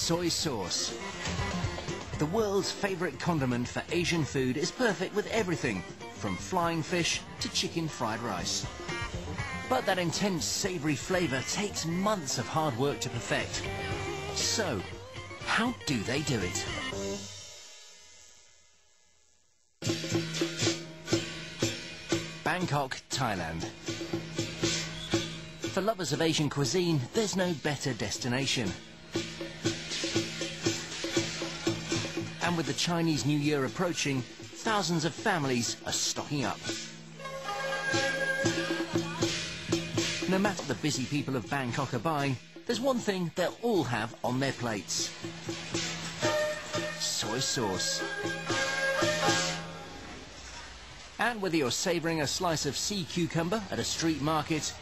Soy sauce. The world's favourite condiment for Asian food is perfect with everything, from flying fish to chicken fried rice. But that intense savoury flavour takes months of hard work to perfect. So, how do they do it? Bangkok, Thailand. For lovers of Asian cuisine, there's no better destination. And with the Chinese New Year approaching, thousands of families are stocking up. No matter what the busy people of Bangkok are buying, there's one thing they'll all have on their plates. Soy sauce. And whether you're savouring a slice of sea cucumber at a street market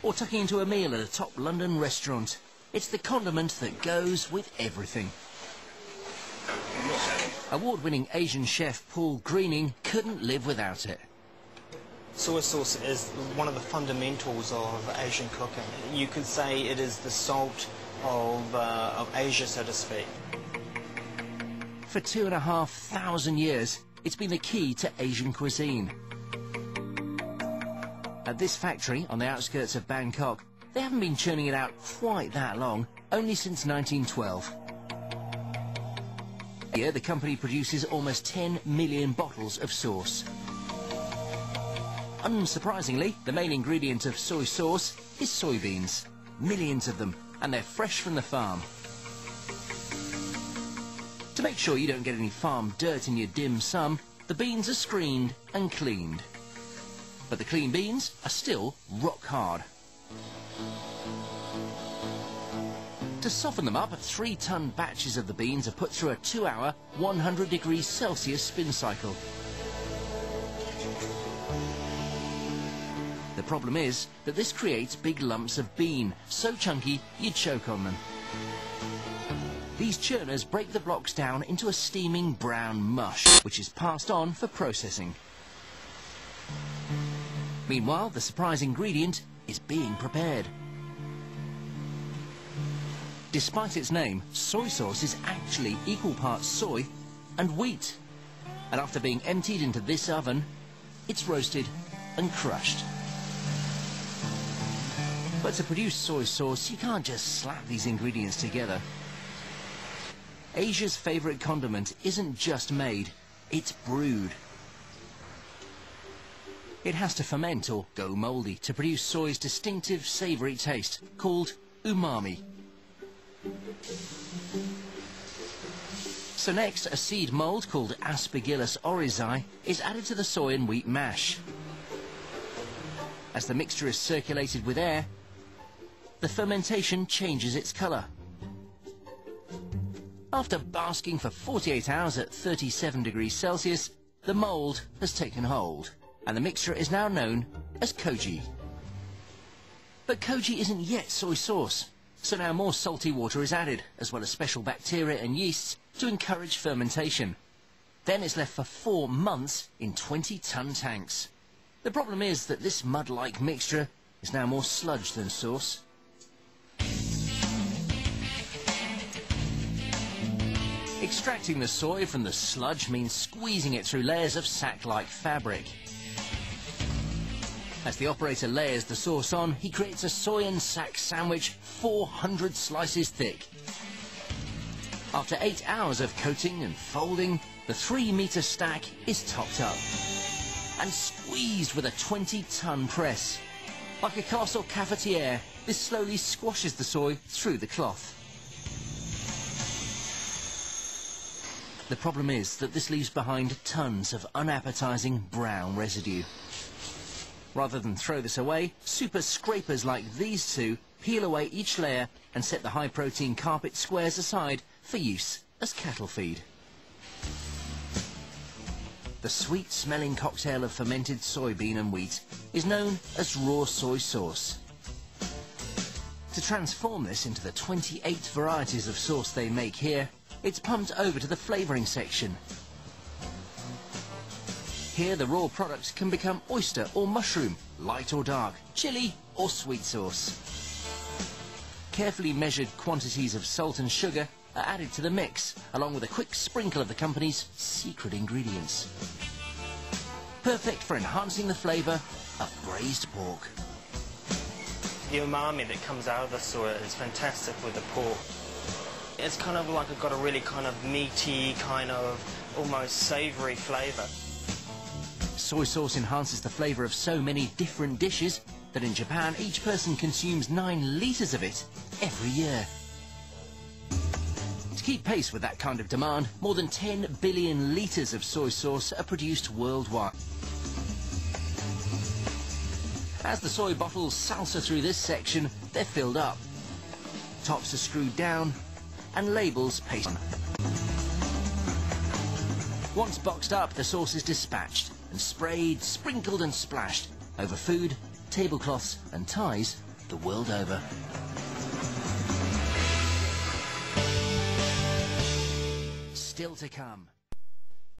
or tucking into a meal at a top London restaurant, it's the condiment that goes with everything. Award-winning Asian chef Paul Greening couldn't live without it. Soy sauce is one of the fundamentals of Asian cooking. You could say it is the salt of Asia, so to speak. For 2,500 years, it's been the key to Asian cuisine. At this factory on the outskirts of Bangkok, they haven't been churning it out quite that long, only since 1912. Here, the company produces almost 10 million bottles of sauce. Unsurprisingly, the main ingredient of soy sauce is soybeans. Millions of them, and they're fresh from the farm. To make sure you don't get any farm dirt in your dim sum, the beans are screened and cleaned. But the clean beans are still rock hard. To soften them up, 3-ton batches of the beans are put through a 2-hour, 100 degrees Celsius spin cycle. The problem is that this creates big lumps of bean, so chunky you'd choke on them. These churners break the blocks down into a steaming brown mush, which is passed on for processing. Meanwhile, the surprise ingredient is being prepared. Despite its name, soy sauce is actually equal parts soy and wheat. And after being emptied into this oven, it's roasted and crushed. But to produce soy sauce, you can't just slap these ingredients together. Asia's favourite condiment isn't just made, it's brewed. It has to ferment or go mouldy to produce soy's distinctive savoury taste, called umami. So next, a seed mould called Aspergillus oryzae is added to the soy and wheat mash. As the mixture is circulated with air, the fermentation changes its colour. After basking for 48 hours at 37 degrees Celsius, the mould has taken hold, and the mixture is now known as koji. But koji isn't yet soy sauce, so now more salty water is added, as well as special bacteria and yeasts to encourage fermentation. Then it's left for 4 months in 20-ton tanks. The problem is that this mud-like mixture is now more sludge than sauce. Extracting the soy from the sludge means squeezing it through layers of sack-like fabric. As the operator layers the sauce on, he creates a soy and sack sandwich 400 slices thick. After 8 hours of coating and folding, the 3-metre stack is topped up and squeezed with a 20-ton press. Like a castle cafetiere, this slowly squashes the soy through the cloth. The problem is that this leaves behind tons of unappetising brown residue. Rather than throw this away, super scrapers like these two peel away each layer and set the high-protein carpet squares aside for use as cattle feed. The sweet-smelling cocktail of fermented soybean and wheat is known as raw soy sauce. To transform this into the 28 varieties of sauce they make here, it's pumped over to the flavouring section. Here the raw products can become oyster or mushroom, light or dark, chilli or sweet sauce. Carefully measured quantities of salt and sugar are added to the mix, along with a quick sprinkle of the company's secret ingredients. Perfect for enhancing the flavour of braised pork. The umami that comes out of the soy is fantastic with the pork. It's kind of like got a really kind of meaty, kind of almost savoury flavour. Soy sauce enhances the flavour of so many different dishes that in Japan each person consumes 9 litres of it every year. To keep pace with that kind of demand, more than 10 billion litres of soy sauce are produced worldwide. As the soy bottles salsa through this section, they're filled up. Tops are screwed down and labels pasted on. Once boxed up, the sauce is dispatched and sprayed, sprinkled and splashed over food, tablecloths and ties the world over. Still to come.